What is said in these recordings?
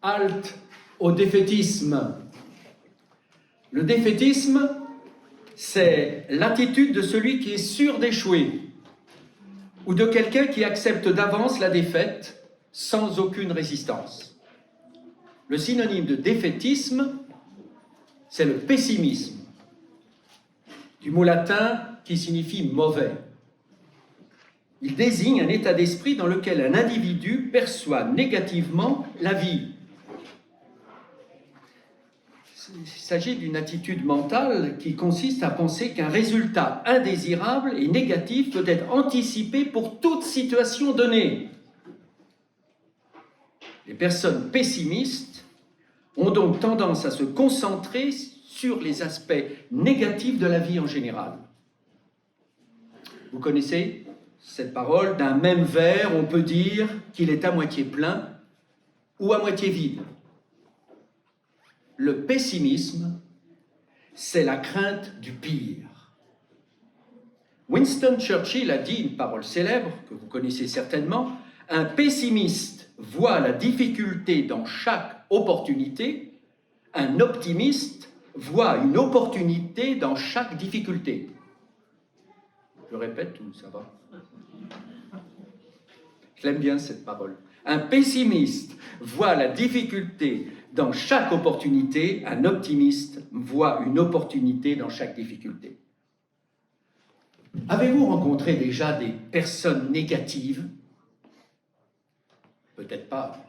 Halte au défaitisme. Le défaitisme, c'est l'attitude de celui qui est sûr d'échouer ou de quelqu'un qui accepte d'avance la défaite sans aucune résistance. Le synonyme de défaitisme, c'est le pessimisme, du mot latin qui signifie mauvais. Il désigne un état d'esprit dans lequel un individu perçoit négativement la vie. Il s'agit d'une attitude mentale qui consiste à penser qu'un résultat indésirable et négatif peut être anticipé pour toute situation donnée. Les personnes pessimistes ont donc tendance à se concentrer sur les aspects négatifs de la vie en général. Vous connaissez cette parole, d'un même verre, on peut dire qu'il est à moitié plein ou à moitié vide. Le pessimisme, c'est la crainte du pire. Winston Churchill a dit une parole célèbre, que vous connaissez certainement, « Un pessimiste voit la difficulté dans chaque opportunité, un optimiste voit une opportunité dans chaque difficulté. » Je répète ou ça va? Je l'aime bien cette parole. Un pessimiste voit la difficulté dans chaque opportunité, un optimiste voit une opportunité dans chaque difficulté. Avez-vous rencontré déjà des personnes négatives? Peut-être pas.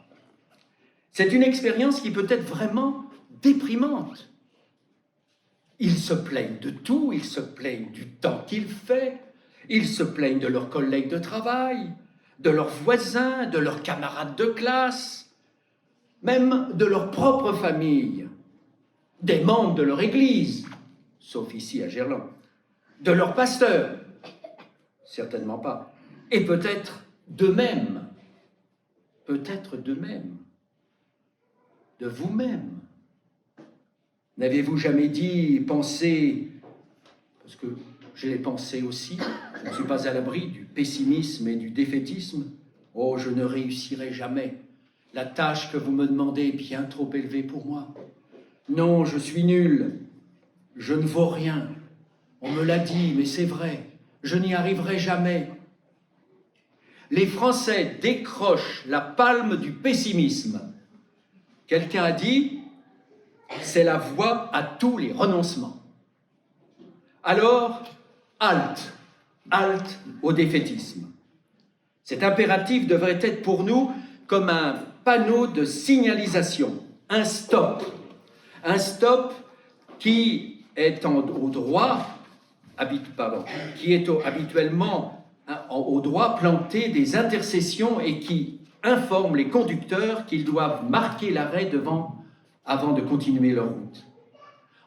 C'est une expérience qui peut être vraiment déprimante. Ils se plaignent de tout, ils se plaignent du temps qu'il fait, ils se plaignent de leurs collègues de travail, de leurs voisins, de leurs camarades de classe, même de leur propre famille, des membres de leur église, sauf ici à Gerland, de leur pasteur, certainement pas, et peut-être d'eux-mêmes, de vous-même. N'avez-vous jamais dit, pensé, parce que je l'ai pensé aussi, je ne suis pas à l'abri du pessimisme et du défaitisme, oh, je ne réussirai jamais. La tâche que vous me demandez est bien trop élevée pour moi. Non, je suis nul. Je ne vaux rien. On me l'a dit, mais c'est vrai. Je n'y arriverai jamais. Les Français décrochent la palme du pessimisme. Quelqu'un a dit, c'est la voie à tous les renoncements. Alors, halte au défaitisme. Cet impératif devrait être pour nous comme un panneau de signalisation, un stop qui est habituellement au droit planté des intercessions et qui informe les conducteurs qu'ils doivent marquer l'arrêt avant de continuer leur route.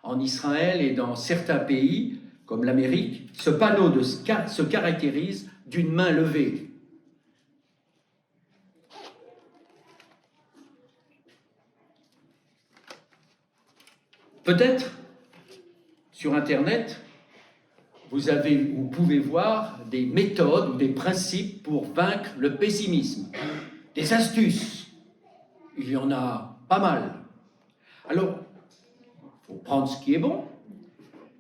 En Israël et dans certains pays, comme l'Amérique, ce panneau se caractérise d'une main levée. Peut-être, sur Internet, vous pouvez voir des méthodes ou des principes pour vaincre le pessimisme, des astuces. Il y en a pas mal. Alors, il faut prendre ce qui est bon,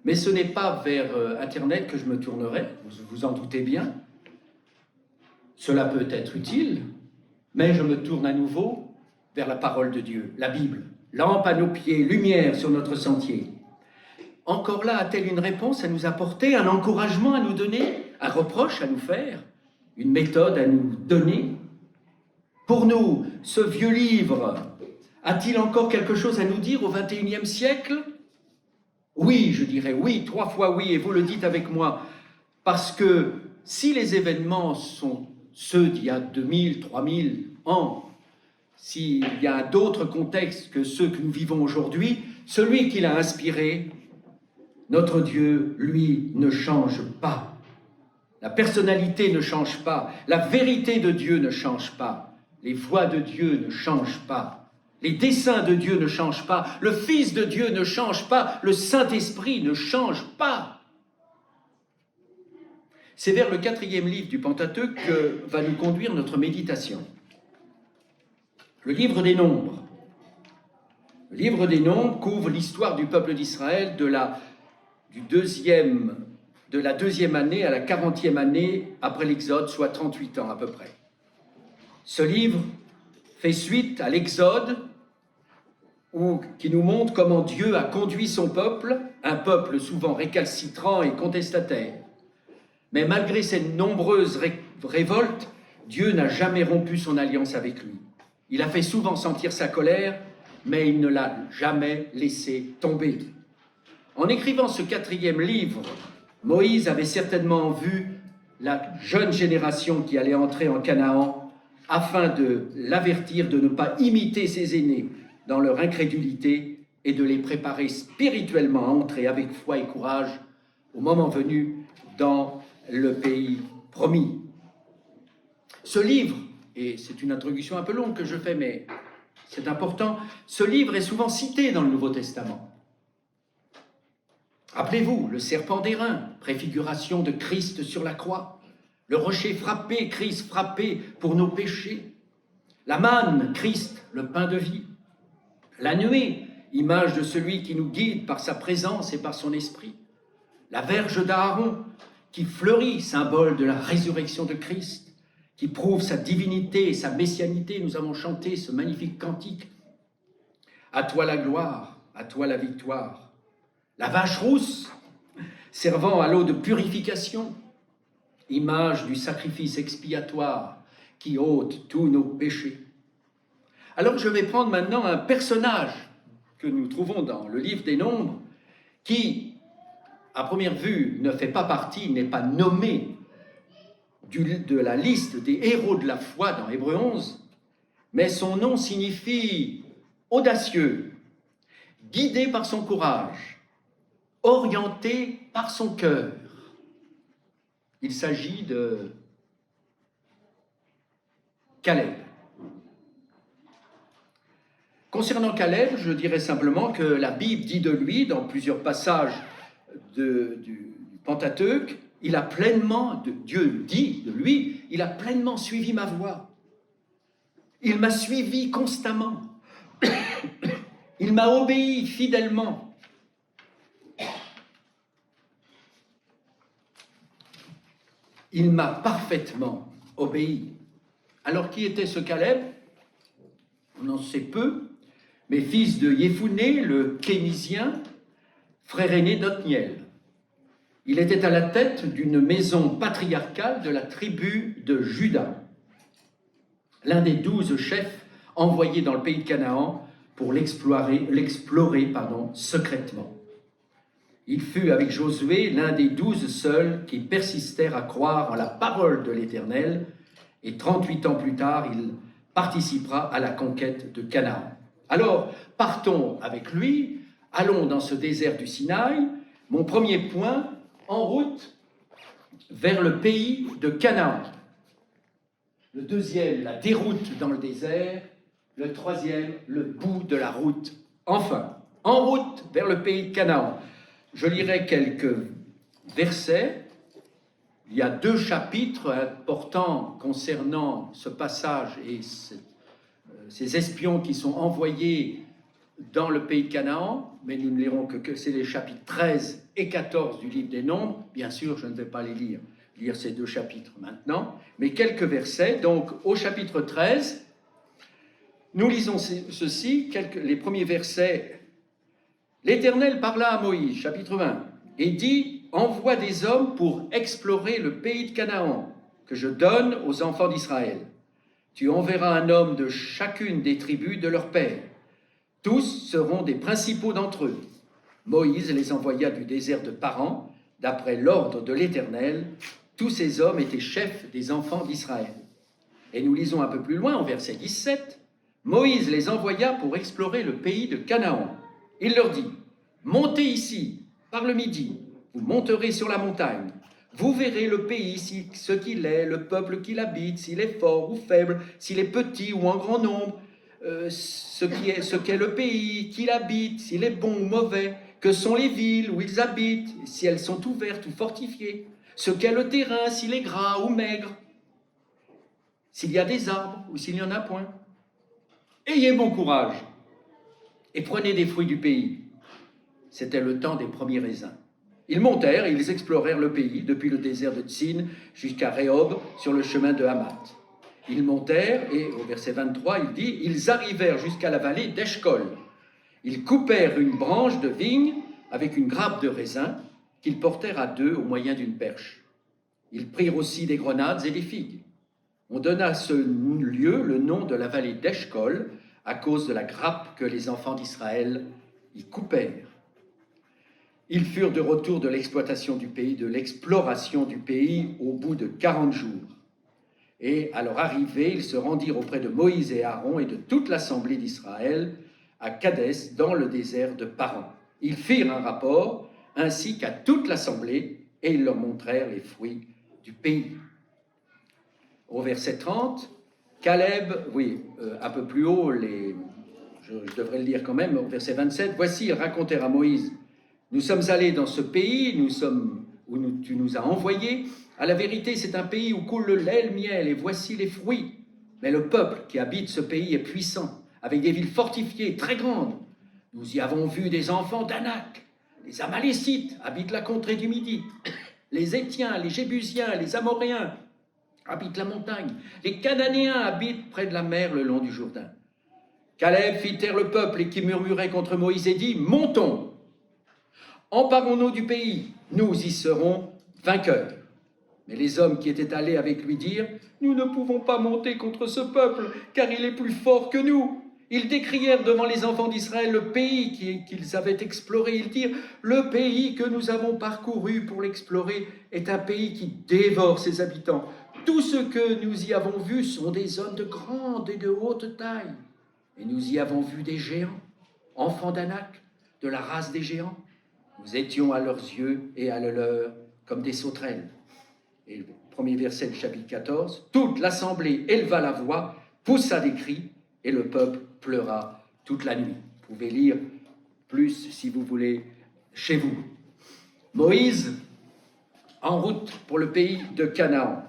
mais ce n'est pas vers Internet que je me tournerai, vous en doutez bien. Cela peut être utile, mais je me tourne à nouveau vers la parole de Dieu, la Bible. Lampe à nos pieds, lumière sur notre sentier. Encore là, a-t-elle une réponse à nous apporter, un encouragement à nous donner, un reproche à nous faire, une méthode à nous donner? Pour nous, ce vieux livre a-t-il encore quelque chose à nous dire au XXIe siècle? Oui, je dirais oui, 3 fois oui, et vous le dites avec moi, parce que si les événements sont ceux d'il y a 2000, 3000 ans, s'il y a d'autres contextes que ceux que nous vivons aujourd'hui, celui qui l'a inspiré, notre Dieu, lui, ne change pas. La personnalité ne change pas, la vérité de Dieu ne change pas, les voies de Dieu ne changent pas, les desseins de Dieu ne changent pas, le Fils de Dieu ne change pas, le Saint-Esprit ne change pas. C'est vers le 4e livre du Pentateuque que va nous conduire notre méditation. Le livre des Nombres. Le livre des Nombres couvre l'histoire du peuple d'Israël de la deuxième année à la 40e année après l'Exode, soit 38 ans à peu près. Ce livre fait suite à l'Exode, qui nous montre comment Dieu a conduit son peuple, un peuple souvent récalcitrant et contestataire. Mais malgré ces nombreuses révoltes, Dieu n'a jamais rompu son alliance avec lui. Il a fait souvent sentir sa colère, mais il ne l'a jamais laissé tomber. En écrivant ce 4e livre, Moïse avait certainement vu la jeune génération qui allait entrer en Canaan afin de l'avertir de ne pas imiter ses aînés dans leur incrédulité et de les préparer spirituellement à entrer avec foi et courage au moment venu dans le pays promis. Ce livre, et c'est une introduction un peu longue que je fais, mais c'est important, ce livre est souvent cité dans le Nouveau Testament. Rappelez-vous, le serpent d'airain, préfiguration de Christ sur la croix, le rocher frappé, Christ frappé pour nos péchés, la manne, Christ, le pain de vie, la nuée, image de celui qui nous guide par sa présence et par son esprit, la verge d'Aaron, qui fleurit, symbole de la résurrection de Christ, qui prouve sa divinité et sa messianité. Nous avons chanté ce magnifique cantique. À toi la gloire, à toi la victoire. La vache rousse, servant à l'eau de purification, image du sacrifice expiatoire qui ôte tous nos péchés. Alors je vais prendre maintenant un personnage que nous trouvons dans le livre des Nombres, qui, à première vue, ne fait pas partie, n'est pas nommé de la liste des héros de la foi dans Hébreux 11, mais son nom signifie audacieux, guidé par son courage, orienté par son cœur. Il s'agit de Caleb. Concernant Caleb, je dirais simplement que la Bible dit de lui, dans plusieurs passages du Pentateuque, Dieu dit de lui, il a pleinement suivi ma voie. Il m'a suivi constamment. Il m'a obéi fidèlement. Il m'a parfaitement obéi. Alors qui était ce Caleb? On en sait peu, mais fils de Yéphuné, le Kénisien, frère aîné d'Othniel. Il était à la tête d'une maison patriarcale de la tribu de Juda, l'un des 12 chefs envoyés dans le pays de Canaan pour l'explorer secrètement. Il fut avec Josué l'un des 12 seuls qui persistèrent à croire en la parole de l'Éternel, et 38 ans plus tard, il participera à la conquête de Canaan. Alors, partons avec lui, allons dans ce désert du Sinaï. Mon premier point, en route vers le pays de Canaan. Le deuxième, la déroute dans le désert. Le troisième, le bout de la route. Enfin, en route vers le pays de Canaan. Je lirai quelques versets. Il y a 2 chapitres importants concernant ce passage et ces espions qui sont envoyés dans le pays de Canaan, mais nous ne lirons que c'est les chapitres 13 et 14 du livre des Nombres. Bien sûr, je ne vais pas les lire ces 2 chapitres maintenant, mais quelques versets. Donc, au chapitre 13, nous lisons ceci, les premiers versets. L'Éternel parla à Moïse, chapitre 20, et dit: envoie des hommes pour explorer le pays de Canaan, que je donne aux enfants d'Israël. Tu enverras un homme de chacune des tribus de leur père. Tous seront des principaux d'entre eux. Moïse les envoya du désert de Paran, d'après l'ordre de l'Éternel. Tous ces hommes étaient chefs des enfants d'Israël. Et nous lisons un peu plus loin, au verset 17, Moïse les envoya pour explorer le pays de Canaan. Il leur dit: montez ici, par le midi, vous monterez sur la montagne. Vous verrez le pays, ce qu'il est, le peuple qui l'habite, s'il est fort ou faible, s'il est petit ou en grand nombre, ce qu'est le pays, qui l'habite, s'il est bon ou mauvais, que sont les villes où ils habitent, si elles sont ouvertes ou fortifiées, ce qu'est le terrain, s'il est gras ou maigre, s'il y a des arbres ou s'il n'y en a point. Ayez bon courage et prenez des fruits du pays. C'était le temps des premiers raisins. Ils montèrent et ils explorèrent le pays, depuis le désert de Tsin jusqu'à Rehob, sur le chemin de Hamath. Ils montèrent, et au verset 23, il dit, ils arrivèrent jusqu'à la vallée d'Eshcol. Ils coupèrent une branche de vigne avec une grappe de raisin qu'ils portèrent à deux au moyen d'une perche. Ils prirent aussi des grenades et des figues. On donna à ce lieu le nom de la vallée d'Eshcol à cause de la grappe que les enfants d'Israël y coupèrent. Ils furent de retour de l'exploitation du pays, de l'exploration du pays au bout de 40 jours. Et à leur arrivée, ils se rendirent auprès de Moïse et Aaron et de toute l'assemblée d'Israël à Kadès, dans le désert de Paran. Ils firent un rapport, ainsi qu'à toute l'assemblée, et ils leur montrèrent les fruits du pays. Au verset 30, Caleb, un peu plus haut, je devrais le lire quand même, au verset 27, voici, ils racontèrent à Moïse, nous sommes allés dans ce pays, tu nous as envoyés. À la vérité, c'est un pays où coule le lait et le miel, et voici les fruits. Mais le peuple qui habite ce pays est puissant, avec des villes fortifiées très grandes. Nous y avons vu des enfants d'Anak. Les Amalécites habitent la contrée du Midi. Les Étiens, les Jébusiens, les Amoréens habitent la montagne. Les Cananéens habitent près de la mer le long du Jourdain. Caleb fit taire le peuple et qui murmurait contre Moïse et dit, montons, emparons-nous du pays, nous y serons vainqueurs. Mais les hommes qui étaient allés avec lui dirent, nous ne pouvons pas monter contre ce peuple, car il est plus fort que nous. Ils décrièrent devant les enfants d'Israël le pays qu'ils avaient exploré. Ils dirent, le pays que nous avons parcouru pour l'explorer est un pays qui dévore ses habitants. Tous ceux que nous y avons vus sont des hommes de grande et de haute taille. Et nous y avons vu des géants, enfants d'Anak, de la race des géants. Nous étions à leurs yeux et à leur comme des sauterelles. Et le premier verset du chapitre 14, toute l'assemblée éleva la voix, poussa des cris, et le peuple pleura toute la nuit. Vous pouvez lire plus, si vous voulez, chez vous. Moïse, en route pour le pays de Canaan.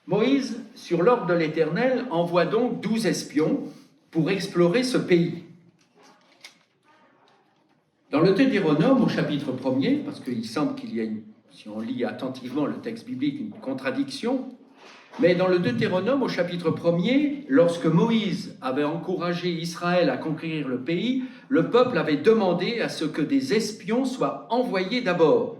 Moïse, sur l'ordre de l'Éternel, envoie donc 12 espions pour explorer ce pays. Dans le Deutéronome, au chapitre 1er, parce qu'il semble qu'il y a, si on lit attentivement le texte biblique, une contradiction, mais dans le Deutéronome, au chapitre 1er, lorsque Moïse avait encouragé Israël à conquérir le pays, le peuple avait demandé à ce que des espions soient envoyés d'abord.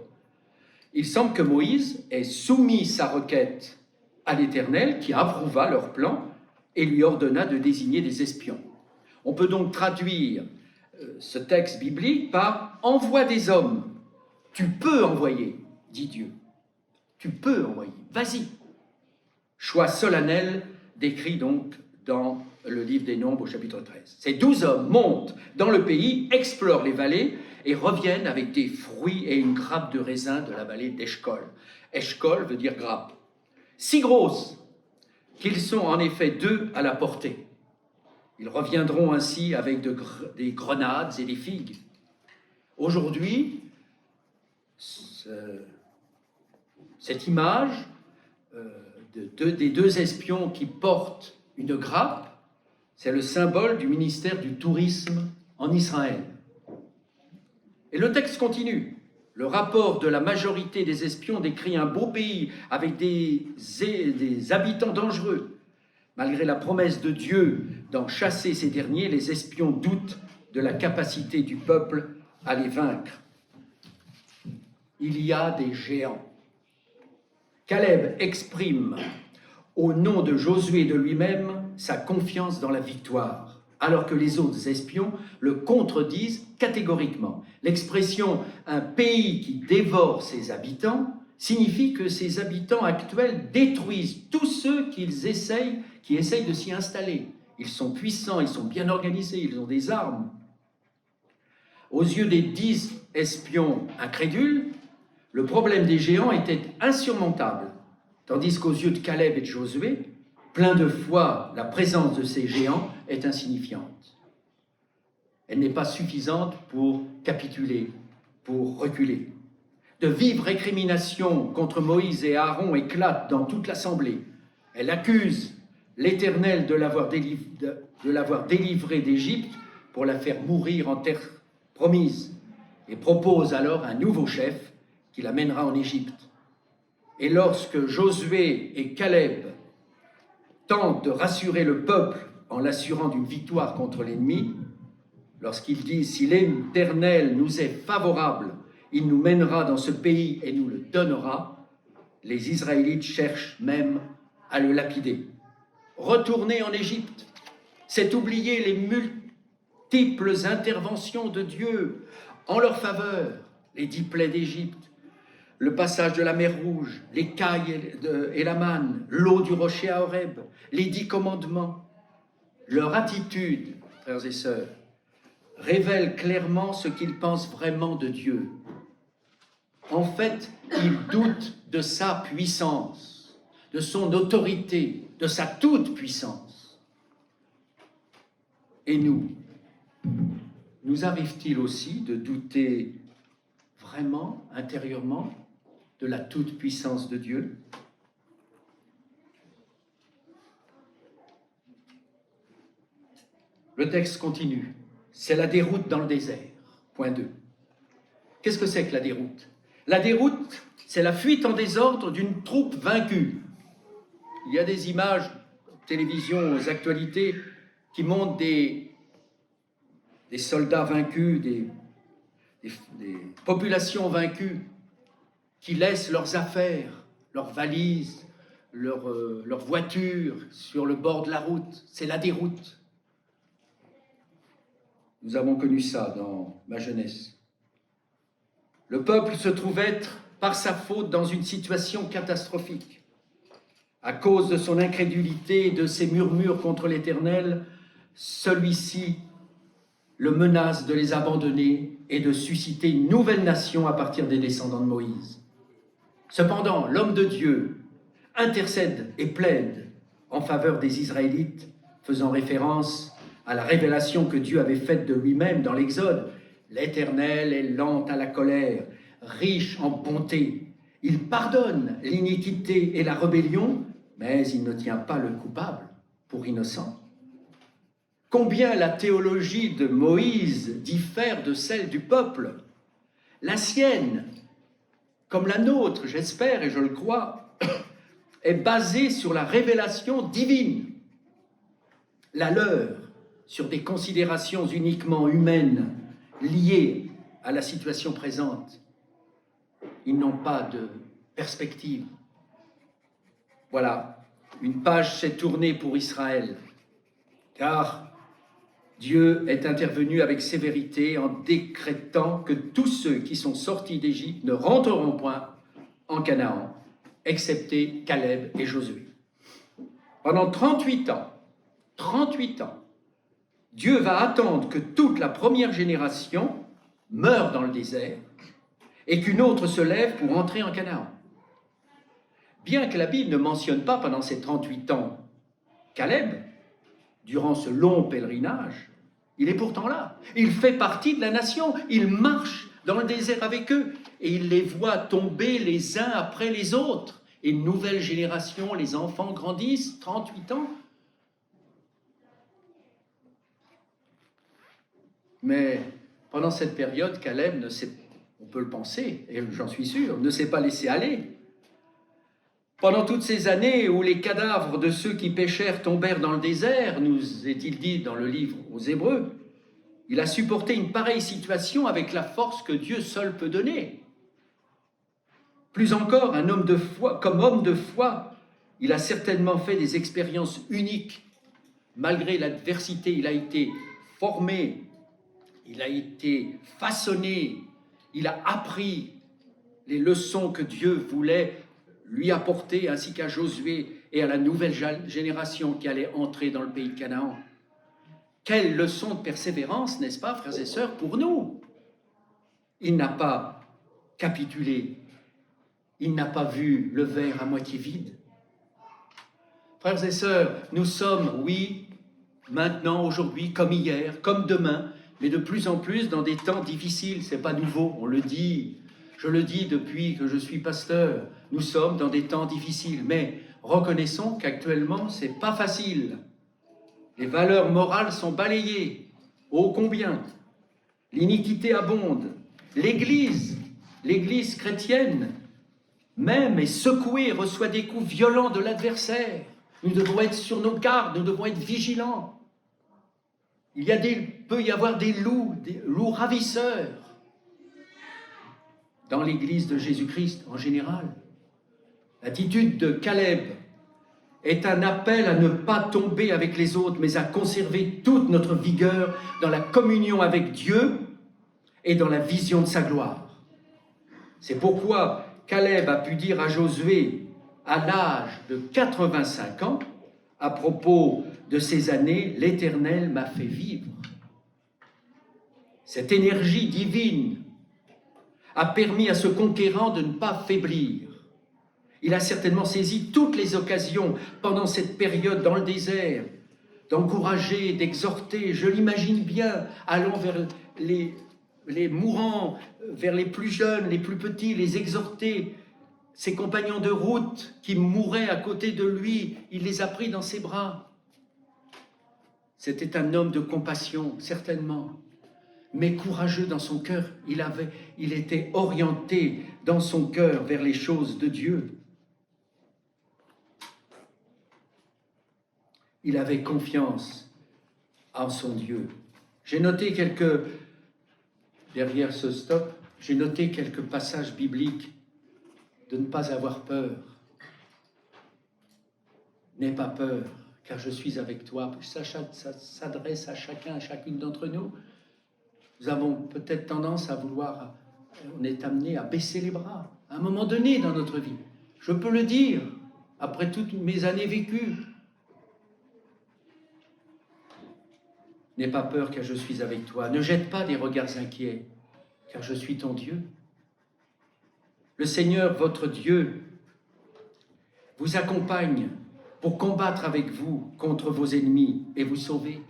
Il semble que Moïse ait soumis sa requête à l'Éternel, qui approuva leur plan et lui ordonna de désigner des espions. On peut donc traduire ce texte biblique par « envoie des hommes ». Tu peux envoyer, dit Dieu. Tu peux envoyer, vas-y. Choix solennel décrit donc dans le livre des Nombres au chapitre 13. Ces 12 hommes montent dans le pays, explorent les vallées et reviennent avec des fruits et une grappe de raisin de la vallée d'Eshcol. Eshcol veut dire grappe. Si grosses qu'ils sont en effet 2 à la portée. Ils reviendront ainsi avec des grenades et des figues. Aujourd'hui, cette image des 2 espions qui portent une grappe, c'est le symbole du ministère du tourisme en Israël. Et le texte continue. Le rapport de la majorité des espions décrit un beau pays avec des habitants dangereux. Malgré la promesse de Dieu d'en chasser ces derniers, les espions doutent de la capacité du peuple à les vaincre. Il y a des géants. Caleb exprime au nom de Josué et de lui-même sa confiance dans la victoire, alors que les autres espions le contredisent catégoriquement. L'expression « un pays qui dévore ses habitants » signifie que ses habitants actuels détruisent tous ceux qui essayent de s'y installer. Ils sont puissants, ils sont bien organisés, ils ont des armes. Aux yeux des 10 espions incrédules, le problème des géants était insurmontable, tandis qu'aux yeux de Caleb et de Josué, plein de foi, la présence de ces géants est insignifiante. Elle n'est pas suffisante pour capituler, pour reculer. De vives récriminations contre Moïse et Aaron éclatent dans toute l'assemblée. Elle accuse l'Éternel de l'avoir délivré d'Égypte pour la faire mourir en terre promise et propose alors un nouveau chef qui l'amènera en Égypte. Et lorsque Josué et Caleb tentent de rassurer le peuple en l'assurant d'une victoire contre l'ennemi, lorsqu'ils disent « Si l'Éternel nous est favorable, il nous mènera dans ce pays et nous le donnera », les Israélites cherchent même à le lapider. Retourner en Égypte, c'est oublier les multiples interventions de Dieu en leur faveur, les 10 plaies d'Égypte, le passage de la mer Rouge, l'écaille et la manne, l'eau du rocher à Horeb, les 10 commandements. Leur attitude, frères et sœurs, révèle clairement ce qu'ils pensent vraiment de Dieu. En fait, ils doutent de sa puissance, de son autorité, de sa toute-puissance. Et nous arrive-t-il aussi de douter vraiment, intérieurement, de la toute-puissance de Dieu? Le texte continue. C'est la déroute dans le désert. Point 2. Qu'est-ce que c'est que la déroute? La déroute, c'est la fuite en désordre d'une troupe vaincue. Il y a des images, télévision, aux actualités, qui montrent des soldats vaincus, des populations vaincues, qui laissent leurs affaires, leurs valises, leurs voitures sur le bord de la route. C'est la déroute. Nous avons connu ça dans ma jeunesse. Le peuple se trouve être, par sa faute, dans une situation catastrophique. À cause de son incrédulité et de ses murmures contre l'Éternel, celui-ci le menace de les abandonner et de susciter une nouvelle nation à partir des descendants de Moïse. Cependant, l'homme de Dieu intercède et plaide en faveur des Israélites, faisant référence à la révélation que Dieu avait faite de lui-même dans l'Exode. L'Éternel est lent à la colère, riche en bonté. Il pardonne l'iniquité et la rébellion, mais il ne tient pas le coupable pour innocent. Combien la théologie de Moïse diffère de celle du peuple. La sienne, comme la nôtre, j'espère et je le crois, est basée sur la révélation divine. La leur, sur des considérations uniquement humaines liées à la situation présente. Ils n'ont pas de perspective. Voilà, une page s'est tournée pour Israël, car Dieu est intervenu avec sévérité en décrétant que tous ceux qui sont sortis d'Égypte ne rentreront point en Canaan, excepté Caleb et Josué. Pendant 38 ans, Dieu va attendre que toute la première génération meure dans le désert et qu'une autre se lève pour entrer en Canaan. Bien que la Bible ne mentionne pas pendant ces 38 ans Caleb, durant ce long pèlerinage, il est pourtant là. Il fait partie de la nation. Il marche dans le désert avec eux et il les voit tomber les uns après les autres. Et une nouvelle génération, les enfants grandissent, 38 ans. Mais pendant cette période, Caleb ne s'est, on peut le penser, et j'en suis sûr, ne s'est pas laissé aller. Pendant toutes ces années où les cadavres de ceux qui péchèrent tombèrent dans le désert, nous est-il dit dans le livre aux Hébreux, il a supporté une pareille situation avec la force que Dieu seul peut donner. Plus encore, comme homme de foi, il a certainement fait des expériences uniques. Malgré l'adversité, il a été formé, il a été façonné, il a appris les leçons que Dieu voulait lui apporter, ainsi qu'à Josué et à la nouvelle génération qui allait entrer dans le pays de Canaan. Quelle leçon de persévérance, n'est-ce pas, frères et sœurs, pour nous? Il n'a pas capitulé, il n'a pas vu le verre à moitié vide. Frères et sœurs, nous sommes, oui, maintenant, aujourd'hui, comme hier, comme demain, mais de plus en plus dans des temps difficiles. C'est pas nouveau, on le dit. Je le dis depuis que je suis pasteur. Nous sommes dans des temps difficiles, mais reconnaissons qu'actuellement, c'est pas facile. Les valeurs morales sont balayées. Ô combien l'iniquité abonde. L'Église chrétienne, même est secouée, reçoit des coups violents de l'adversaire. Nous devons être sur nos gardes, nous devons être vigilants. Peut y avoir des loups ravisseurs dans l'Église de Jésus-Christ en général. L'attitude de Caleb est un appel à ne pas tomber avec les autres, mais à conserver toute notre vigueur dans la communion avec Dieu et dans la vision de sa gloire. C'est pourquoi Caleb a pu dire à Josué, à l'âge de 85 ans, à propos de ces années, l'Éternel m'a fait vivre. Cette énergie divine a permis à ce conquérant de ne pas faiblir. Il a certainement saisi toutes les occasions pendant cette période dans le désert d'encourager, d'exhorter. Je l'imagine bien allant vers les mourants, vers les plus jeunes, les plus petits, les exhorter. Ses compagnons de route qui mouraient à côté de lui, il les a pris dans ses bras. C'était un homme de compassion, certainement, mais courageux dans son cœur. Il était orienté dans son cœur vers les choses de Dieu. Il avait confiance en son Dieu. J'ai noté derrière ce stop, j'ai noté quelques passages bibliques de ne pas avoir peur. N'aie pas peur, car je suis avec toi. Ça s'adresse à chacun, à chacune d'entre nous. Nous avons peut-être tendance à vouloir, on est amené à baisser les bras, à un moment donné dans notre vie. Je peux le dire, après toutes mes années vécues. N'aie pas peur, car je suis avec toi. Ne jette pas des regards inquiets, car je suis ton Dieu. Le Seigneur, votre Dieu, vous accompagne pour combattre avec vous contre vos ennemis et vous sauver.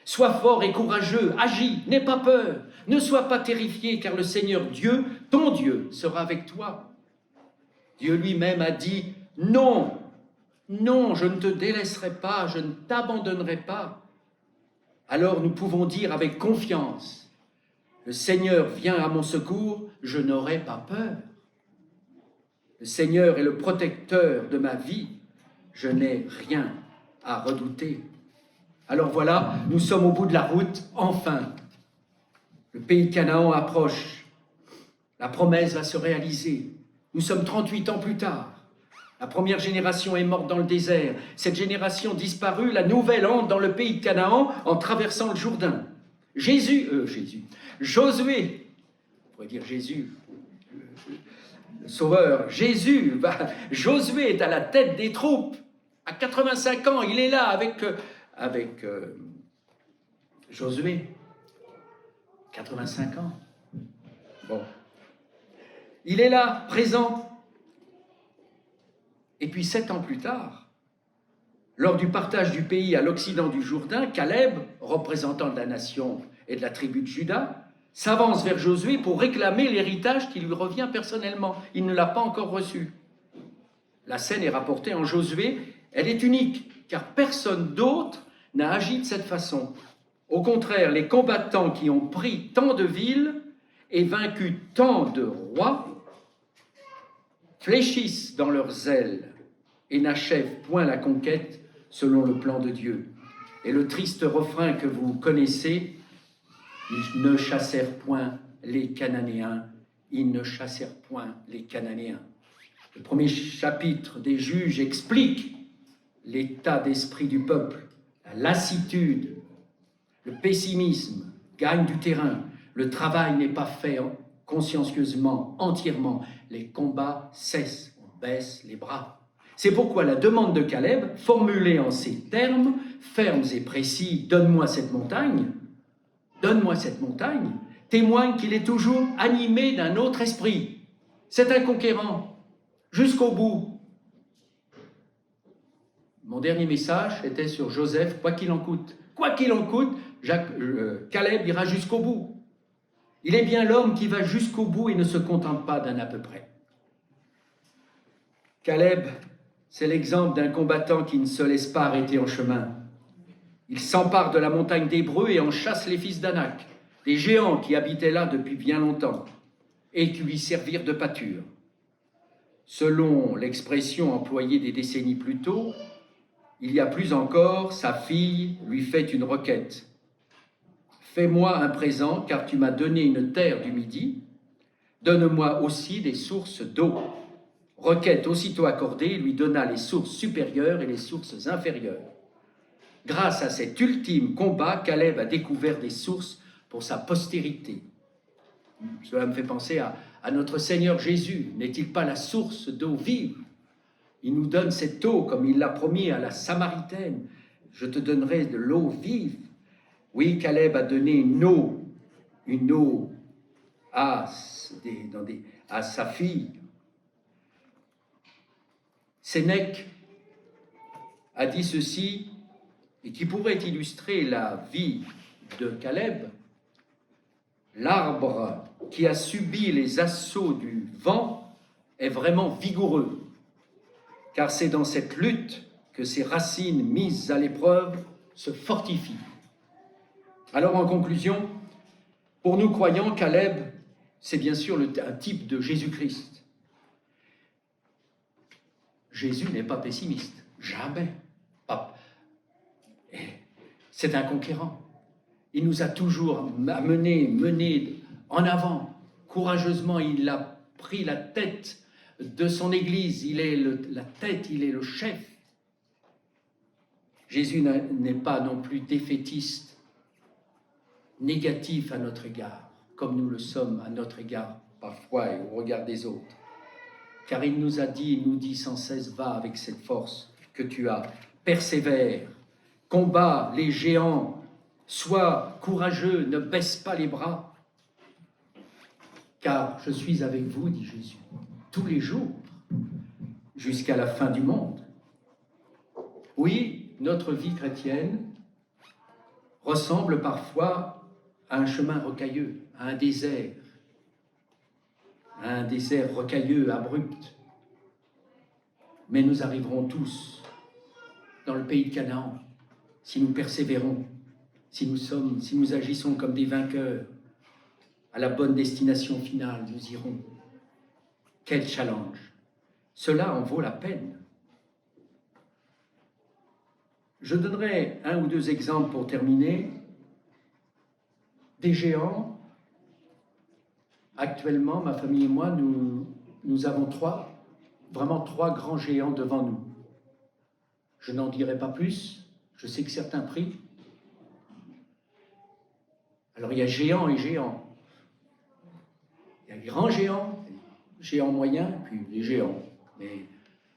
Sois fort et courageux, agis, n'aie pas peur, ne sois pas terrifié, car le Seigneur Dieu, ton Dieu, sera avec toi. Dieu lui-même a dit, non, non, je ne te délaisserai pas, je ne t'abandonnerai pas. Alors nous pouvons dire avec confiance, le Seigneur vient à mon secours, je n'aurai pas peur. Le Seigneur est le protecteur de ma vie, je n'ai rien à redouter. Alors voilà, nous sommes au bout de la route, enfin. Le pays de Canaan approche, la promesse va se réaliser. Nous sommes 38 ans plus tard. La première génération est morte dans le désert. Cette génération disparue, la nouvelle entre dans le pays de Canaan en traversant le Jourdain. Josué, on pourrait dire Jésus, le Sauveur, Josué est à la tête des troupes. À 85 ans, il est là avec Josué. 85 ans. Bon. Il est là, présent. Et puis 7 ans plus tard, lors du partage du pays à l'occident du Jourdain, Caleb, représentant de la nation et de la tribu de Juda, s'avance vers Josué pour réclamer l'héritage qui lui revient personnellement. Il ne l'a pas encore reçu. La scène est rapportée en Josué. Elle est unique, car personne d'autre n'a agi de cette façon. Au contraire, les combattants qui ont pris tant de villes et vaincu tant de rois fléchissent dans leurs ailes et n'achèvent point la conquête selon le plan de Dieu. Et le triste refrain que vous connaissez, ils ne chassèrent point les Cananéens, ils ne chassèrent point les Cananéens. Le premier chapitre des Juges explique l'état d'esprit du peuple, la lassitude, le pessimisme gagne du terrain, le travail n'est pas fait consciencieusement, entièrement, les combats cessent, on baisse les bras. C'est pourquoi la demande de Caleb, formulée en ces termes, fermes et précis, donne-moi cette montagne, témoigne qu'il est toujours animé d'un autre esprit. C'est un conquérant, jusqu'au bout. Mon dernier message était sur Joseph, quoi qu'il en coûte. Quoi qu'il en coûte, Caleb ira jusqu'au bout. Il est bien l'homme qui va jusqu'au bout et ne se contente pas d'un à peu près. Caleb, c'est l'exemple d'un combattant qui ne se laisse pas arrêter en chemin. Il s'empare de la montagne d'Hébreu et en chasse les fils d'Anak, des géants qui habitaient là depuis bien longtemps et qui lui servirent de pâture. Selon l'expression employée des décennies plus tôt, il y a plus encore, sa fille lui fait une requête. « Fais-moi un présent, car tu m'as donné une terre du Midi. Donne-moi aussi des sources d'eau. » Requête aussitôt accordée, il lui donna les sources supérieures et les sources inférieures. Grâce à cet ultime combat, Caleb a découvert des sources pour sa postérité. Cela me fait penser à notre Seigneur Jésus. N'est-il pas la source d'eau vive? Il nous donne cette eau comme il l'a promis à la Samaritaine. Je te donnerai de l'eau vive. Oui, Caleb a donné une eau à sa fille. Sénèque a dit ceci, et qui pourrait illustrer la vie de Caleb. L'arbre qui a subi les assauts du vent est vraiment vigoureux, car c'est dans cette lutte que ses racines mises à l'épreuve se fortifient. Alors en conclusion, pour nous croyants, Caleb, c'est bien sûr un type de Jésus-Christ. Jésus n'est pas pessimiste, jamais. C'est un conquérant. Il nous a toujours menés en avant. Courageusement, il a pris la tête de son Église. Il est la tête, il est le chef. Jésus n'est pas non plus défaitiste, négatif à notre égard, comme nous le sommes à notre égard parfois et au regard des autres. Car il nous dit sans cesse, va avec cette force que tu as, persévère, combat les géants, sois courageux, ne baisse pas les bras. Car je suis avec vous, dit Jésus, tous les jours, jusqu'à la fin du monde. Oui, notre vie chrétienne ressemble parfois à un chemin rocailleux, à un désert rocailleux, abrupt. Mais nous arriverons tous dans le pays de Canaan si nous persévérons, si nous agissons comme des vainqueurs. À la bonne destination finale, nous irons. Quel challenge! Cela en vaut la peine. Je donnerai un ou deux exemples pour terminer. Des géants. Actuellement, ma famille et moi, nous avons trois grands géants devant nous. Je n'en dirai pas plus. Je sais que certains prient. Alors, il y a géants et géants. Il y a les grands géants, les géants moyens, puis les géants. Mais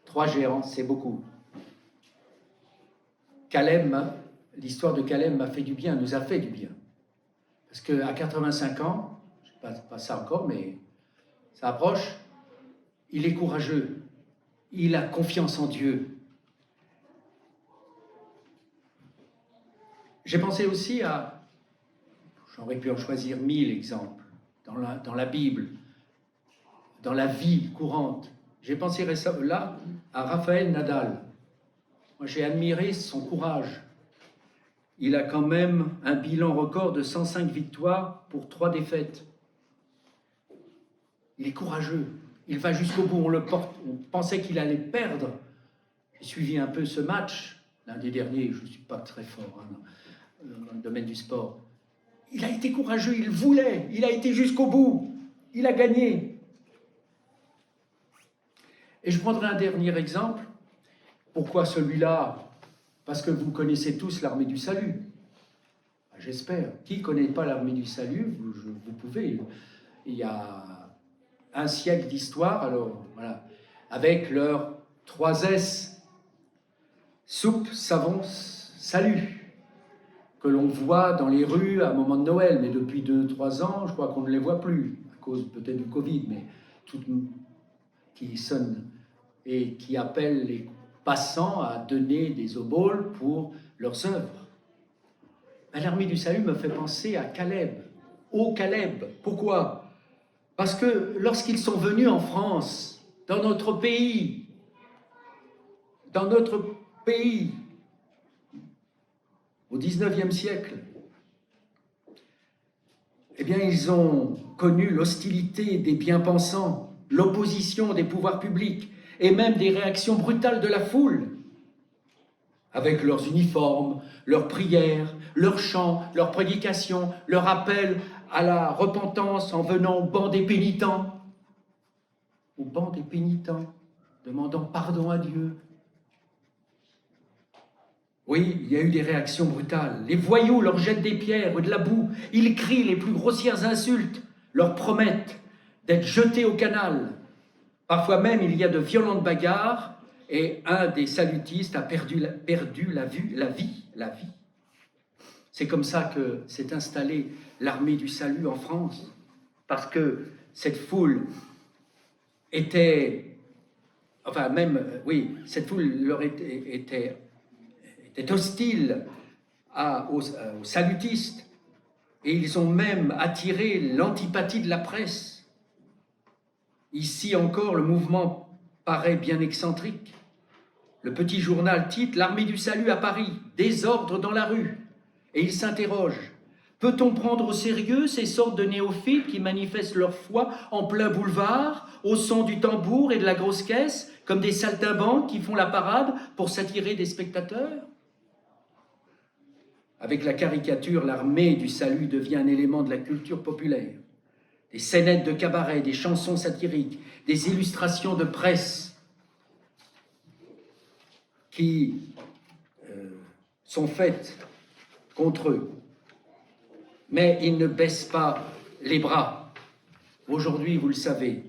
3 géants, c'est beaucoup. L'histoire de Caleb m'a fait du bien, nous a fait du bien. Parce qu'à 85 ans, je ne sais pas ça encore, mais ça approche, il est courageux, il a confiance en Dieu. J'ai pensé aussi j'aurais pu en choisir 1000 exemples, dans la Bible, dans la vie courante. J'ai pensé là à Raphaël Nadal. Moi, j'ai admiré son courage. Il a quand même un bilan record de 105 victoires pour 3 défaites. Il est courageux. Il va jusqu'au bout. On pensait qu'il allait perdre. J'ai suivi un peu ce match, l'un des derniers. Je ne suis pas très fort dans le domaine du sport. Il a été courageux. Il voulait. Il a été jusqu'au bout. Il a gagné. Et je prendrai un dernier exemple. Pourquoi celui-là? Parce que vous connaissez tous l'armée du salut. J'espère. Qui ne connaît pas l'armée du salut, vous pouvez. Il y a un siècle d'histoire, alors voilà, avec leurs 3 S. Soupe, savon, salut. Que l'on voit dans les rues à un moment de Noël, mais depuis 2-3 ans, je crois qu'on ne les voit plus, à cause peut-être du Covid, mais toutes qui sonnent et qui appellent les passants à donner des obôles pour leurs œuvres. L'armée du salut me fait penser à Caleb, au Caleb. Pourquoi? Parce que lorsqu'ils sont venus en France, dans notre pays, au XIXe siècle, eh bien, ils ont connu l'hostilité des bien-pensants, l'opposition des pouvoirs publics et même des réactions brutales de la foule, avec leurs uniformes, leurs prières, leurs chants, leurs prédications, leur appel à la repentance en venant au banc des pénitents, demandant pardon à Dieu. Oui, il y a eu des réactions brutales. Les voyous leur jettent des pierres ou de la boue. Ils crient les plus grossières insultes, leur promettent d'être jetés au canal. Parfois même, il y a de violentes bagarres et un des salutistes a perdu la vie. C'est comme ça que s'est installée l'armée du salut en France, parce que cette foule était, cette foule leur était hostile aux salutistes, et ils ont même attiré l'antipathie de la presse. Ici encore, le mouvement paraît bien excentrique. Le petit journal titre « L'armée du salut à Paris, désordre dans la rue ». Et il s'interroge. Peut-on prendre au sérieux ces sortes de néophytes qui manifestent leur foi en plein boulevard, au son du tambour et de la grosse caisse, comme des saltimbanques qui font la parade pour s'attirer des spectateurs ? Avec la caricature, l'armée du salut devient un élément de la culture populaire. Des scénettes de cabaret, des chansons satiriques, des illustrations de presse qui sont faites contre eux. Mais ils ne baissent pas les bras. Aujourd'hui, vous le savez,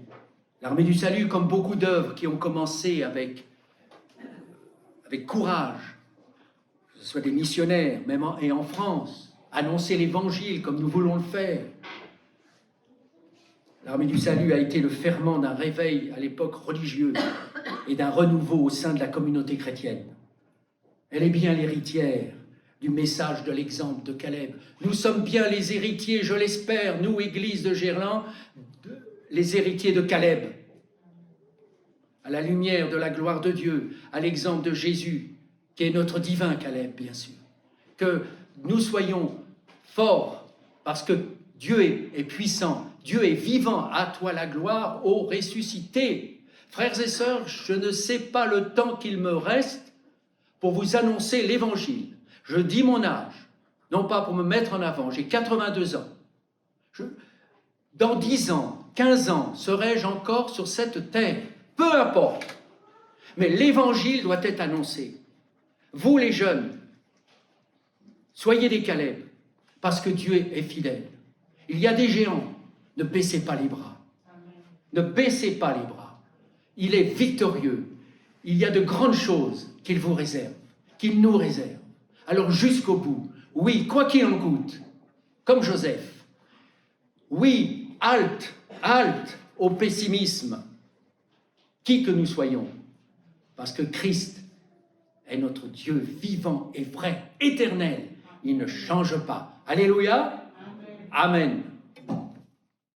l'armée du salut, comme beaucoup d'œuvres qui ont commencé avec courage, que ce soit des missionnaires, même en France, annoncer l'évangile comme nous voulons le faire. L'armée du salut a été le ferment d'un réveil à l'époque religieux et d'un renouveau au sein de la communauté chrétienne. Elle est bien l'héritière du message de l'exemple de Caleb. Nous sommes bien les héritiers, je l'espère, nous, Église de Gerland, les héritiers de Caleb. À la lumière de la gloire de Dieu, à l'exemple de Jésus, qui est notre divin Caleb, bien sûr. Que nous soyons forts, parce que Dieu est puissant, Dieu est vivant, à toi la gloire, ô ressuscité. Frères et sœurs, je ne sais pas le temps qu'il me reste pour vous annoncer l'évangile. Je dis mon âge, non pas pour me mettre en avant, j'ai 82 ans. Dans 10 ans, 15 ans, serai-je encore sur cette terre? Peu importe. Mais l'évangile doit être annoncé. Vous les jeunes, soyez des Caleb, parce que Dieu est fidèle. Il y a des géants, ne baissez pas les bras. Ne baissez pas les bras. Il est victorieux. Il y a de grandes choses qu'il vous réserve, qu'il nous réserve. Alors jusqu'au bout, oui, quoi qu'il en coûte, comme Joseph, oui, halte au pessimisme, qui que nous soyons, parce que Christ est notre Dieu vivant et vrai, éternel, il ne change pas. Alléluia, Amen.